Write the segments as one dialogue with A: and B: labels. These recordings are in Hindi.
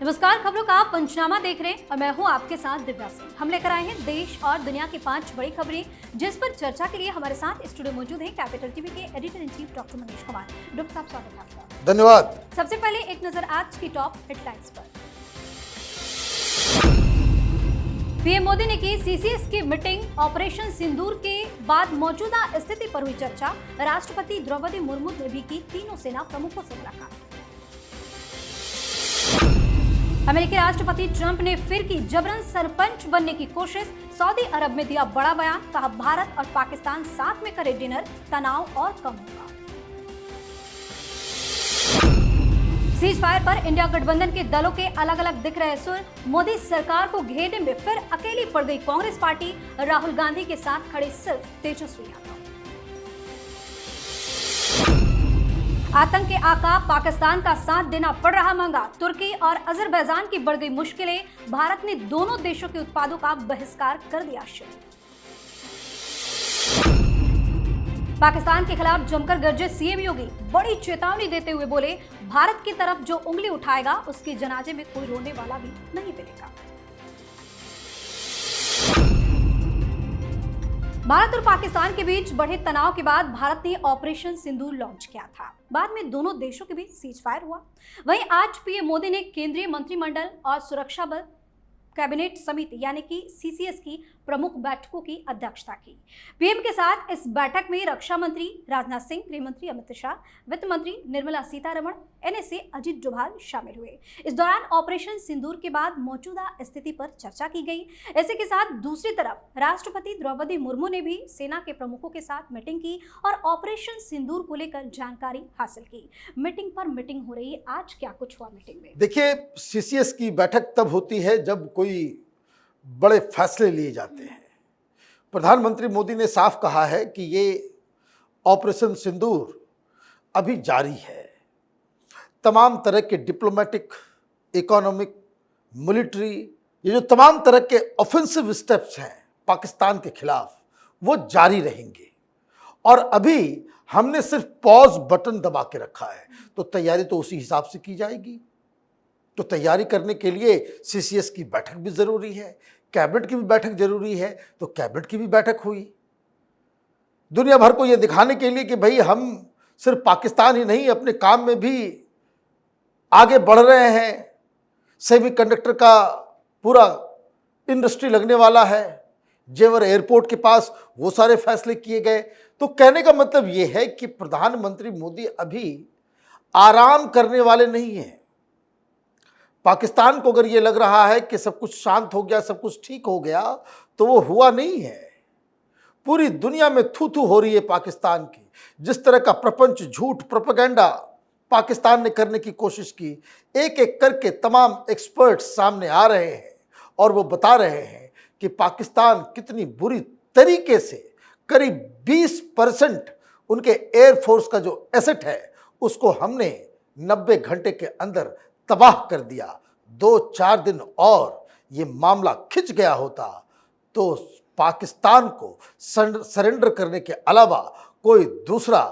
A: नमस्कार, खबरों का पंचनामा देख रहे हैं और मैं हूं आपके साथ दिव्या सिंह। हम लेकर आए हैं देश और दुनिया की 5 बड़ी खबरें, जिस पर चर्चा के लिए हमारे साथ स्टूडियो मौजूद हैं कैपिटल टीवी के editor in chief doctor Manish Kumar. Doctor साहब, स्वागत है आपका।
B: धन्यवाद।
A: सबसे पहले एक नजर आज की टॉप हेडलाइंस पर। पीएम मोदी ने की सीसीएस की मीटिंग। ऑपरेशन सिंदूर के बाद मौजूदा स्थिति पर हुई चर्चा। राष्ट्रपति द्रौपदी मुर्मू ने भी की तीनों सेना प्रमुखों से मुलाकात। अमेरिकी राष्ट्रपति ट्रंप ने फिर की जबरन सरपंच बनने की कोशिश। सऊदी अरब में दिया बड़ा बयान, कहा भारत और पाकिस्तान साथ में करे डिनर, तनाव और कम होगा। सीज फायर पर इंडिया गठबंधन के दलों के अलग अलग दिख रहे सुर। मोदी सरकार को घेरने में फिर अकेली पड़ गई कांग्रेस पार्टी। राहुल गांधी के साथ खड़े सिर्फ तेजस्वी यादव। आतंक के आका पाकिस्तान का साथ देना पड़ रहा महंगा। तुर्की और अजरबैजान की बढ़ गई मुश्किलें। भारत ने दोनों देशों के उत्पादों का बहिष्कार कर दिया शुरू। पाकिस्तान के खिलाफ जमकर गरजे सीएम योगी। बड़ी चेतावनी देते हुए बोले, भारत की तरफ जो उंगली उठाएगा उसके जनाजे में कोई रोने वाला भी नहीं मिलेगा। भारत और पाकिस्तान के बीच बढ़े तनाव के बाद भारत ने ऑपरेशन सिंदूर लॉन्च किया था। बाद में दोनों देशों के बीच सीज फायर हुआ। वहीं आज पीएम मोदी ने केंद्रीय मंत्रिमंडल और सुरक्षा बल कैबिनेट समिति यानी कि सीसीएस की प्रमुख बैठकों की अध्यक्षता की। पीएम के साथ इस बैठक में रक्षा मंत्री राजनाथ सिंह, गृह मंत्री अमित शाह, वित्त मंत्री निर्मला सीतारमण, एनएसए अजित डोभाल शामिल हुए। इस दौरान ऑपरेशन सिंदूर के बाद मौजूदा स्थिति पर चर्चा की गई। इसी के साथ दूसरी तरफ राष्ट्रपति द्रौपदी मुर्मू ने भी सेना के प्रमुखों के साथ मीटिंग की और ऑपरेशन सिंदूर को लेकर जानकारी हासिल की। मीटिंग पर मीटिंग हो रही है। आज क्या कुछ हुआ मीटिंग में?
B: देखिए, सीसीएस की बैठक तब होती है जब कोई बड़े फैसले लिए जाते हैं। प्रधानमंत्री मोदी ने साफ कहा है कि ये ऑपरेशन सिंदूर अभी जारी है। तमाम तरह के डिप्लोमेटिक, इकोनॉमिक, मिलिट्री, ये जो तमाम तरह के ऑफेंसिव स्टेप्स हैं पाकिस्तान के खिलाफ, वो जारी रहेंगे। और अभी हमने सिर्फ पॉज बटन दबा के रखा है, तो तैयारी तो उसी हिसाब से की जाएगी। तो तैयारी करने के लिए सीसीएस की बैठक भी जरूरी है, कैबिनेट की भी बैठक जरूरी है, तो कैबिनेट की भी बैठक हुई। दुनिया भर को यह दिखाने के लिए कि भाई हम सिर्फ पाकिस्तान ही नहीं, अपने काम में भी आगे बढ़ रहे हैं। सेमीकंडक्टर का पूरा इंडस्ट्री लगने वाला है। जेवर एयरपोर्ट के पास वो सारे फैसले किए गए। तो कहने का मतलब यह है कि प्रधानमंत्री मोदी अभी आराम करने वाले नहीं हैं। पाकिस्तान को अगर ये लग रहा है कि सब कुछ शांत हो गया, सब कुछ ठीक हो गया, तो वो हुआ नहीं है। पूरी दुनिया में थू थू हो रही है पाकिस्तान की। जिस तरह का प्रपंच, झूठ, प्रोपेगेंडा पाकिस्तान ने करने की कोशिश की, एक एक करके तमाम एक्सपर्ट्स सामने आ रहे हैं और वो बता रहे हैं कि पाकिस्तान कितनी बुरी तरीके से, करीब 20% उनके एयरफोर्स का जो एसेट है उसको हमने 90 घंटे के अंदर तबाह कर दिया। 2-4 दिन और ये मामला खिंच गया होता तो पाकिस्तान को सरेंडर करने के अलावा कोई दूसरा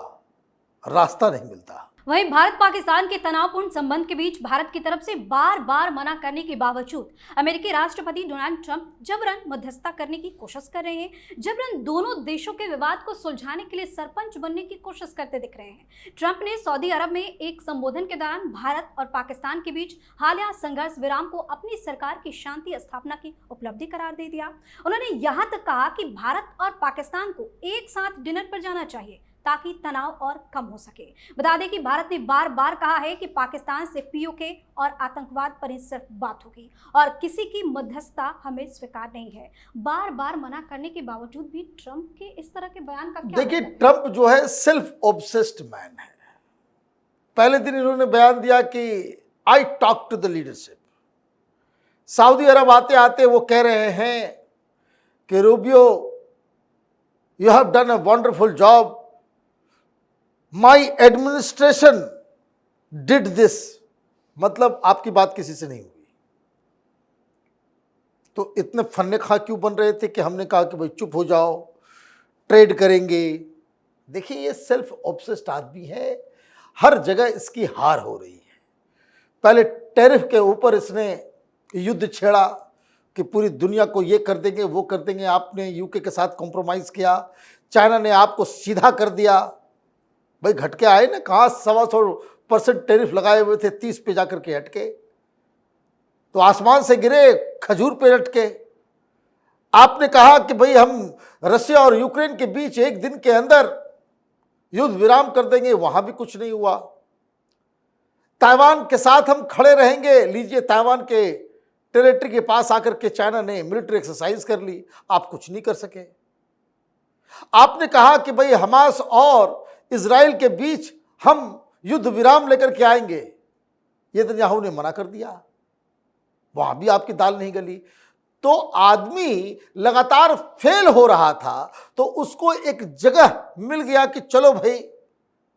B: रास्ता नहीं मिलता।
A: वहीं भारत पाकिस्तान के तनावपूर्ण संबंध के बीच भारत की तरफ से बार बार मना करने के बावजूद अमेरिकी राष्ट्रपति डोनाल्ड ट्रंप जबरन मध्यस्थता करने की कोशिश कर रहे हैं। जबरन दोनों देशों के विवाद को सुलझाने के लिए सरपंच बनने की कोशिश करते दिख रहे हैं। ट्रंप ने सऊदी अरब में एक संबोधन के दौरान भारत और पाकिस्तान के बीच हालिया संघर्ष विराम को अपनी सरकार की शांति स्थापना की उपलब्धि करार दे दिया। उन्होंने यहां तक कहा कि भारत और पाकिस्तान को एक साथ डिनर पर जाना चाहिए ताकि तनाव और कम हो सके। बता दें कि भारत ने बार बार कहा है कि पाकिस्तान से पीओके और आतंकवाद पर ही सिर्फ बात होगी और किसी की मध्यस्थता हमें स्वीकार नहीं है। बार बार मना करने के बावजूद भी ट्रंप के इस तरह के बयान का क्या?
B: देखिए, ट्रंप जो है सेल्फ ऑब्सेस्ड मैन है। पहले दिन इन्होंने बयान दिया कि I talk to the leadership. सऊदी अरब आते आते वो कह रहे हैं कि Rubio, you have done a wonderful job, my administration did this. मतलब आपकी बात किसी से नहीं हुई। तो इतने फन्ने खा क्यों बन रहे थे कि हमने कहा कि भाई चुप हो जाओ, ट्रेड करेंगे। देखिए, ये सेल्फ ऑब्सेस्ड आदमी है, हर जगह इसकी हार हो रही है। पहले टैरिफ के ऊपर इसने युद्ध छेड़ा कि पूरी दुनिया को ये कर देंगे वो कर देंगे। आपने यूके के साथ कॉम्प्रोमाइज़ किया, चाइना ने आपको सीधा कर दिया। भाई घटके आए ना, कहाँ 125% टैरिफ लगाए हुए थे, 30 पे जाकर के हटके, तो आसमान से गिरे खजूर पे लटके। आपने कहा कि भाई हम रशिया और यूक्रेन के बीच एक दिन के अंदर युद्ध विराम कर देंगे, वहां भी कुछ नहीं हुआ। ताइवान के साथ हम खड़े रहेंगे, लीजिए ताइवान के टेरिटरी के पास आकर के चाइना ने मिलिट्री एक्सरसाइज कर ली, आप कुछ नहीं कर सके। आपने कहा कि भाई हमास और इजराइल के बीच हम युद्ध विराम लेकर के आएंगे, ये नेतन्याहू ने मना कर दिया, वहां भी आपकी दाल नहीं गली। तो आदमी लगातार फेल हो रहा था, तो उसको एक जगह मिल गया कि चलो भाई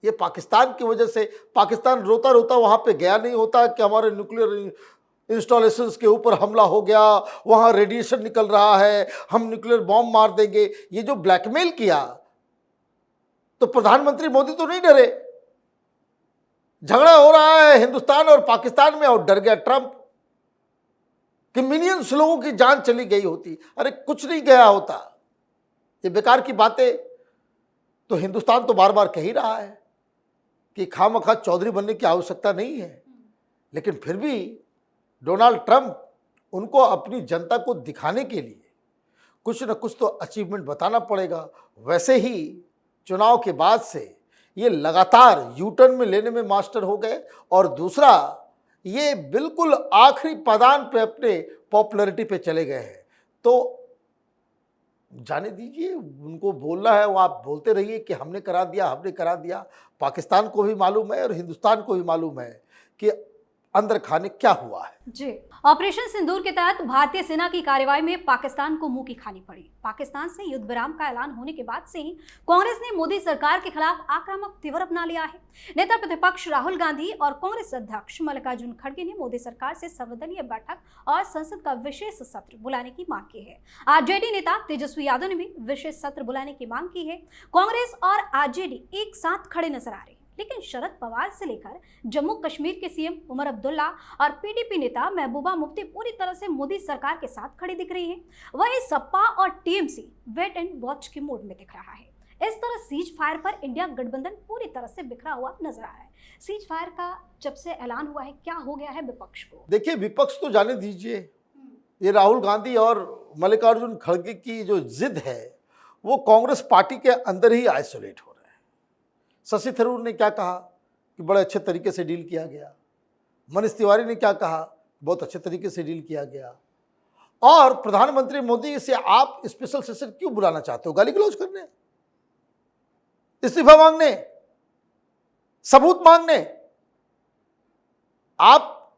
B: ये पाकिस्तान की वजह से, पाकिस्तान रोता रोता वहां पे गया नहीं होता कि हमारे न्यूक्लियर इंस्टॉलेशंस के ऊपर हमला हो गया, वहां रेडिएशन निकल रहा है, हम न्यूक्लियर बॉम्ब मार देंगे। ये जो ब्लैकमेल किया, तो प्रधानमंत्री मोदी तो नहीं डरे। झगड़ा हो रहा है हिंदुस्तान और पाकिस्तान में और डर गया ट्रंप कि मिलियंस लोगों की जान चली गई होती। अरे कुछ नहीं गया होता, ये बेकार की बातें तो हिंदुस्तान तो बार बार कह ही रहा है कि खामखा चौधरी बनने की आवश्यकता नहीं है। लेकिन फिर भी डोनाल्ड ट्रंप, उनको अपनी जनता को दिखाने के लिए कुछ न कुछ तो अचीवमेंट बताना पड़ेगा। वैसे ही चुनाव के बाद से ये लगातार यूटर्न में लेने में मास्टर हो गए, और दूसरा ये बिल्कुल आखिरी पायदान पे अपने पॉपुलैरिटी पे चले गए हैं। तो जाने दीजिए, उनको बोलना है वो आप बोलते रहिए कि हमने करा दिया, हमने करा दिया। पाकिस्तान को भी मालूम है और हिंदुस्तान को भी मालूम है कि अंदर खाने क्या हुआ है।
A: जी, ऑपरेशन सिंदूर के तहत भारतीय सेना की कार्रवाई में पाकिस्तान को मुंह की खानी पड़ी। पाकिस्तान से युद्ध विराम का ऐलान होने के बाद से ही कांग्रेस ने मोदी सरकार के खिलाफ आक्रामक तीव्र अपना लिया है। नेता प्रतिपक्ष राहुल गांधी और कांग्रेस अध्यक्ष मल्लिकार्जुन खड़गे ने मोदी सरकार से सर्वदलीय बैठक और संसद का विशेष सत्र बुलाने की मांग की है। आरजेडी नेता तेजस्वी यादव ने भी विशेष सत्र बुलाने की मांग की है। कांग्रेस और आरजेडी एक साथ खड़े नजर आ रहे हैं, लेकिन शरद पवार से लेकर जम्मू कश्मीर के सीएम उमर अब्दुल्ला और पीडीपी नेता महबूबा मुफ्ती पूरी तरह से मोदी सरकार के साथ खड़ी दिख रही हैं। वहीं सपा और टीएमसी वेट एंड वॉच के मोड में दिख रहा है। इस तरह सीज फायर पर इंडिया गठबंधन पूरी तरह से बिखरा हुआ नजर आ रहा है। सीज फायर का जब से ऐलान हुआ है, क्या हो गया है विपक्ष को?
B: देखिए, विपक्ष तो जाने दीजिए, ये राहुल गांधी और मल्लिकार्जुन खड़गे की जो जिद है वो कांग्रेस पार्टी के अंदर ही आइसोलेट हो रहा है। शशि थरूर ने क्या कहा कि बड़े अच्छे तरीके से डील किया गया, मनीष तिवारी ने क्या कहा, बहुत अच्छे तरीके से डील किया गया, और प्रधानमंत्री मोदी से आप स्पेशल सेशन क्यों बुलाना चाहते हो? गाली गलौज करने, इस्तीफा मांगने, सबूत मांगने? आप,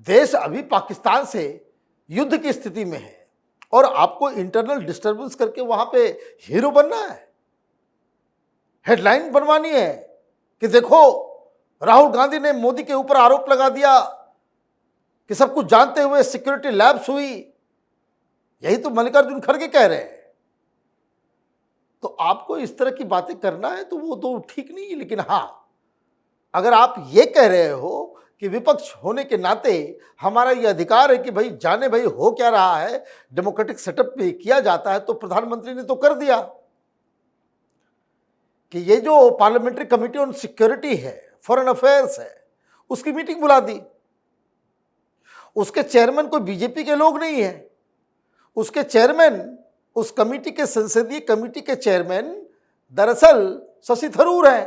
B: देश अभी पाकिस्तान से युद्ध की स्थिति में है और आपको इंटरनल डिस्टर्बेंस करके वहां पे हीरो बनना है, हेडलाइन बनवानी है कि देखो राहुल गांधी ने मोदी के ऊपर आरोप लगा दिया कि सब कुछ जानते हुए सिक्योरिटी लैप्स हुई। यही तो मल्लिकार्जुन खड़गे कह रहे हैं। तो आपको इस तरह की बातें करना है तो वो तो ठीक नहीं है। लेकिन हाँ, अगर आप ये कह रहे हो कि विपक्ष होने के नाते हमारा ये अधिकार है कि भाई जाने भाई हो क्या रहा है, डेमोक्रेटिक सेटअप में किया जाता है, तो प्रधानमंत्री ने तो कर दिया कि ये जो पार्लियामेंट्री कमेटी ऑन सिक्योरिटी है, फॉरेन अफेयर्स है, उसकी मीटिंग बुला दी। उसके चेयरमैन कोई बीजेपी के लोग नहीं है, उसके चेयरमैन, उस कमेटी के, संसदीय कमेटी के चेयरमैन दरअसल शशि थरूर हैं।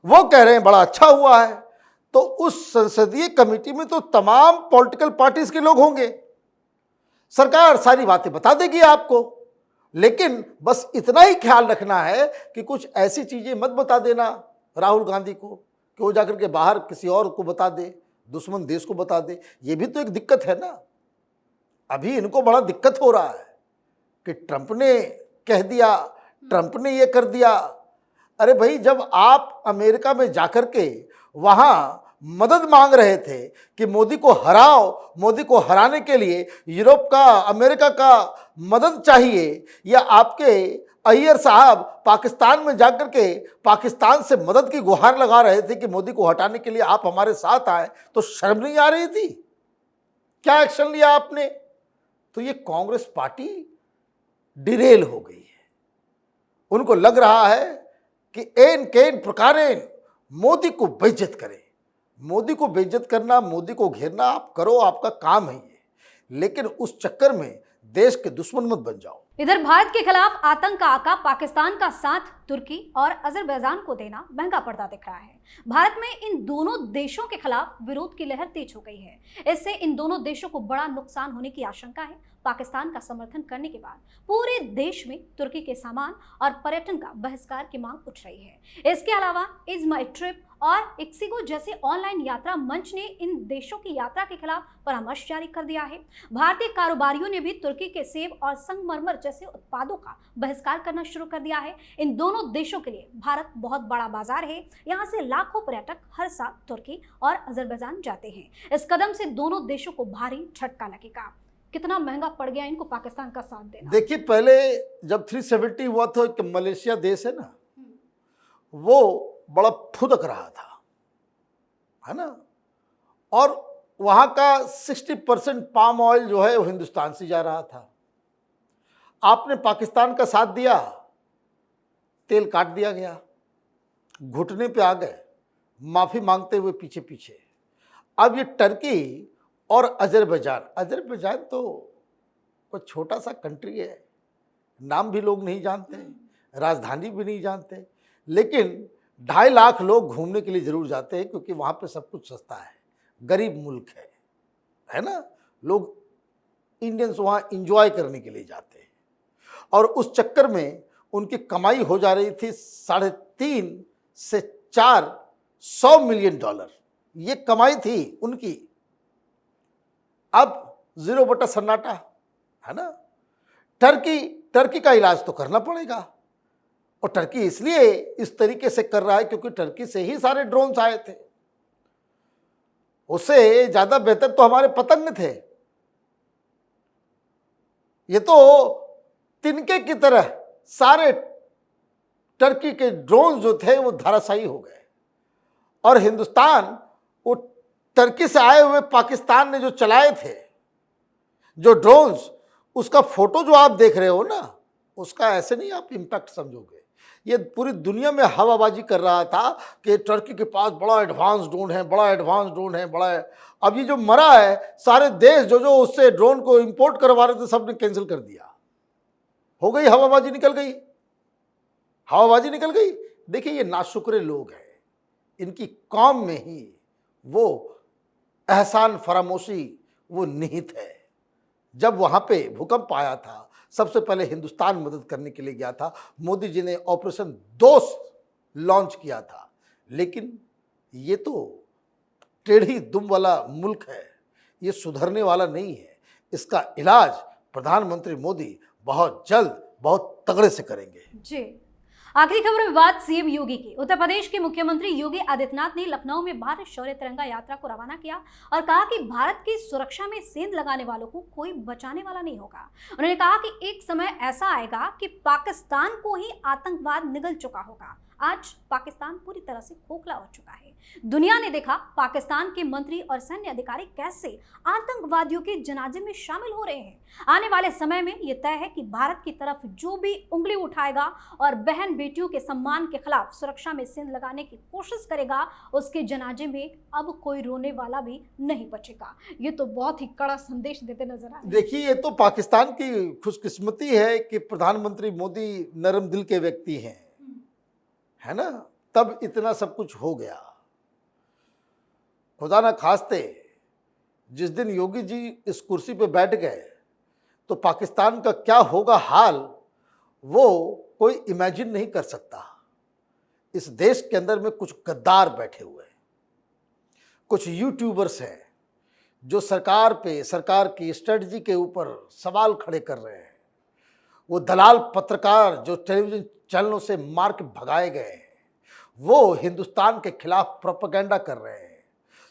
B: वो कह रहे हैं बड़ा अच्छा हुआ है। तो उस संसदीय कमेटी में तो तमाम पॉलिटिकल पार्टीज के लोग होंगे, सरकार सारी बातें बता देगी आपको। लेकिन बस इतना ही ख्याल रखना है कि कुछ ऐसी चीजें मत बता देना राहुल गांधी को कि वो जाकर के बाहर किसी और को बता दे, दुश्मन देश को बता दे। ये भी तो एक दिक्कत है ना। अभी इनको बड़ा दिक्कत हो रहा है कि ट्रंप ने कह दिया, ट्रंप ने ये कर दिया। अरे भाई, जब आप अमेरिका में जाकर के वहाँ मदद मांग रहे थे कि मोदी को हराओ, मोदी को हराने के लिए यूरोप का, अमेरिका का मदद चाहिए, या आपके अय्यर साहब पाकिस्तान में जाकर के पाकिस्तान से मदद की गुहार लगा रहे थे कि मोदी को हटाने के लिए आप हमारे साथ आए, तो शर्म नहीं आ रही थी? क्या एक्शन लिया आपने? तो ये कांग्रेस पार्टी डिरेल हो गई है। उनको लग रहा है कि एन केन प्रकारेण मोदी को बेइज्जत करें। मोदी को बेइज्जत करना, मोदी को घेरना आप करो, आपका काम है ये, लेकिन उस चक्कर में देश के दुश्मन मत बन जाओ।
A: इधर भारत के खिलाफ आतंक का आका पाकिस्तान का साथ तुर्की और अजरबैजान को देना महंगा पड़ता दिख रहा है। भारत में इन दोनों देशों के खिलाफ विरोध की लहर तेज हो गई है। इससे इन दोनों देशों को बड़ा नुकसान होने की आशंका है। पाकिस्तान का समर्थन करने के बाद पूरे देश में तुर्की के सामान और पर्यटन का बहिष्कार की मांग उठ रही है। इसके अलावा इज माई ट्रिप और इक्सिगो जैसे ऑनलाइन यात्रा मंच ने इन देशों की यात्रा के खिलाफ परामर्श जारी कर दिया है। भारतीय कारोबारियों ने भी तुर्की के सेब और संगमरमर जैसे उत्पादों का बहिष्कार करना शुरू कर दिया है। इन दोनों देशों के लिए भारत बहुत बड़ा बाजार है। यहाँ से लाखों पर्यटक हर साल तुर्की और अजरबैजान जाते हैं। इस कदम से दोनों देशों को भारी झटका लगेगा। कितना महंगा पड़ गया इनको पाकिस्तान का साथ देना।
B: देखिए, पहले जब 370 हुआ था कि मलेशिया देश है ना, वो बड़ा फुदक रहा था, है ना, और वहां का 60% पाम ऑयल जो है वो हिंदुस्तान से जा रहा था। आपने पाकिस्तान का साथ दिया, तेल काट दिया गया, घुटने पे आ गए, माफी मांगते हुए पीछे पीछे। अब ये टर्की और अजरबैजान तो कोई छोटा सा कंट्री है, नाम भी लोग नहीं जानते, राजधानी भी नहीं जानते, लेकिन 2.5 लाख लोग घूमने के लिए जरूर जाते हैं, क्योंकि वहाँ पे सब कुछ सस्ता है, गरीब मुल्क है ना। लोग इंडियंस वहाँ इंजॉय करने के लिए जाते हैं, और उस चक्कर में उनकी कमाई हो जा रही थी $3.5 से $400 मिलियन। ये कमाई थी उनकी। अब 0 बटा सन्नाटा, है ना। टर्की का इलाज तो करना पड़ेगा, और टर्की इसलिए इस तरीके से कर रहा है क्योंकि टर्की से ही सारे ड्रोन्स आए थे। उससे ज्यादा बेहतर तो हमारे पतंग थे। ये तो तिनके की तरह सारे टर्की के ड्रोन जो थे वो धराशायी हो गए, और हिंदुस्तान वो टर्की से आए हुए पाकिस्तान ने जो चलाए थे जो ड्रोन्स, उसका फोटो जो आप देख रहे हो ना, उसका ऐसे नहीं आप इम्पैक्ट समझोगे। ये पूरी दुनिया में हवाबाजी कर रहा था कि टर्की के पास बड़ा एडवांस ड्रोन है, बड़ा एडवांस ड्रोन है, बड़ा है। अब ये जो मरा है, सारे देश जो उससे ड्रोन को इंपोर्ट करवा रहे थे, सबने कैंसिल कर दिया। हो गई हवाबाजी, निकल गई, हवाबाजी निकल गई। देखिए, ये नाशुक्रे लोग हैं, इनकी कौम में ही वो एहसान फरामोशी वो निहित है। जब वहाँ पे भूकंप आया था, सबसे पहले हिंदुस्तान मदद करने के लिए गया था। मोदी जी ने ऑपरेशन दोस्त लॉन्च किया था, लेकिन ये तो टेढ़ी दुम वाला मुल्क है, ये सुधरने वाला नहीं है। इसका इलाज प्रधानमंत्री मोदी बहुत जल्द बहुत तगड़े से करेंगे।
A: जी। आखिरी खबर विवाद सीएम योगी की। उत्तर प्रदेश के मुख्यमंत्री योगी आदित्यनाथ ने लखनऊ में भारत शौर्य तिरंगा यात्रा को रवाना किया और कहा कि भारत की सुरक्षा में सेंध लगाने वालों को कोई बचाने वाला नहीं होगा। उन्होंने कहा कि एक समय ऐसा आएगा कि पाकिस्तान को ही आतंकवाद निगल चुका होगा। आज पाकिस्तान पूरी तरह से खोखला हो चुका है। दुनिया ने देखा पाकिस्तान के मंत्री और सैन्य अधिकारी कैसे आतंकवादियों के जनाजे में शामिल हो रहे हैं। आने वाले समय में यह तय है कि भारत की तरफ जो भी उंगली उठाएगा और बहन बेटियों के सम्मान के खिलाफ सुरक्षा में सेंध लगाने की कोशिश करेगा, उसके जनाजे में अब कोई रोने वाला भी नहीं बचेगा। ये तो बहुत ही कड़ा संदेश देते नजर आ रहे हैं।
B: देखिए, ये तो पाकिस्तान की खुशकिस्मती है कि प्रधानमंत्री मोदी नरम दिल के व्यक्ति हैं, है ना, तब इतना सब कुछ हो गया। खुदा ना खास्ते जिस दिन योगी जी इस कुर्सी पे बैठ गए तो पाकिस्तान का क्या होगा हाल, वो कोई इमेजिन नहीं कर सकता। इस देश के अंदर में कुछ गद्दार बैठे हुए हैं, कुछ यूट्यूबर्स हैं जो सरकार पे, सरकार की स्ट्रेटजी के ऊपर सवाल खड़े कर रहे हैं। वो दलाल पत्रकार जो टेलीविजन चैनलों से मार के भगाए गए हैं, वो हिंदुस्तान के खिलाफ प्रोपेगेंडा कर रहे हैं।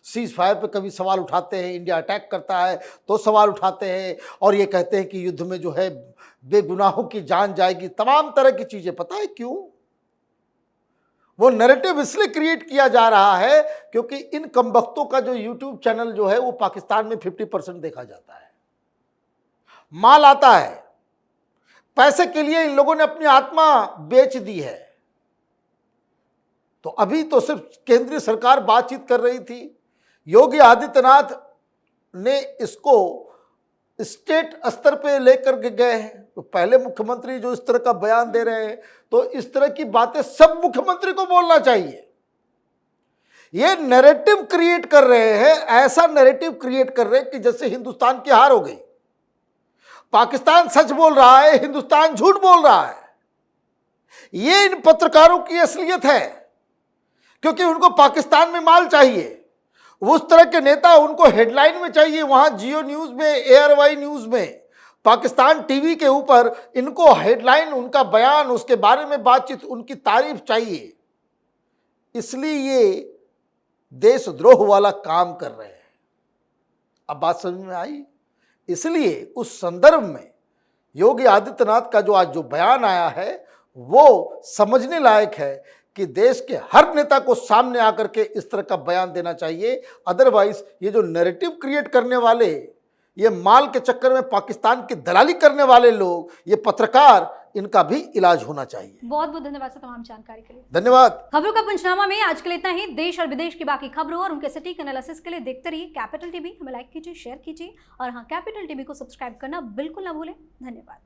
B: सीज फायर पे कभी सवाल उठाते हैं, इंडिया अटैक करता है तो सवाल उठाते हैं, और ये कहते हैं कि युद्ध में जो है बेगुनाहों की जान जाएगी, तमाम तरह की चीजें। पता है क्यों? वो नैरेटिव इसलिए क्रिएट किया जा रहा है क्योंकि इन कमबख्तों का जो यूट्यूब चैनल जो है वो पाकिस्तान में 50% देखा जाता है, माल आता है, पैसे के लिए इन लोगों ने अपनी आत्मा बेच दी है। तो अभी तो सिर्फ केंद्रीय सरकार बातचीत कर रही थी, योगी आदित्यनाथ ने इसको स्टेट स्तर पे लेकर के गए हैं। तो पहले मुख्यमंत्री जो इस तरह का बयान दे रहे हैं, तो इस तरह की बातें सब मुख्यमंत्री को बोलना चाहिए। ये नैरेटिव क्रिएट कर रहे हैं, ऐसा नैरेटिव क्रिएट कर रहे हैं कि जैसे हिंदुस्तान की हार हो गई, पाकिस्तान सच बोल रहा है, हिंदुस्तान झूठ बोल रहा है। ये इन पत्रकारों की असलियत है, क्योंकि उनको पाकिस्तान में माल चाहिए। उस तरह के नेता उनको हेडलाइन में चाहिए, वहां जियो न्यूज में, एयरवाई न्यूज में, पाकिस्तान टीवी के ऊपर इनको हेडलाइन, उनका बयान, उसके बारे में बातचीत, उनकी तारीफ चाहिए। इसलिए ये देशद्रोह वाला काम कर रहे हैं। अब बात समझ में आई? इसलिए उस संदर्भ में योगी आदित्यनाथ का जो आज जो बयान आया है वो समझने लायक है कि देश के हर नेता को सामने आकर के इस तरह का बयान देना चाहिए। अदरवाइज ये जो नैरेटिव क्रिएट करने वाले, ये माल के चक्कर में पाकिस्तान की दलाली करने वाले लोग, ये पत्रकार, इनका भी इलाज होना चाहिए।
A: बहुत बहुत धन्यवाद सर तमाम जानकारी के लिए।
B: धन्यवाद।
A: खबरों का पंचनामा में आज के लिए इतना ही। देश और विदेश की बाकी खबरों और उनके सटीक एनालिसिस के लिए देखते रहिए कैपिटल टीवी। हमें लाइक कीजिए, शेयर कीजिए और हाँ, कैपिटल टीवी को सब्सक्राइब करना बिल्कुल ना भूलें। धन्यवाद।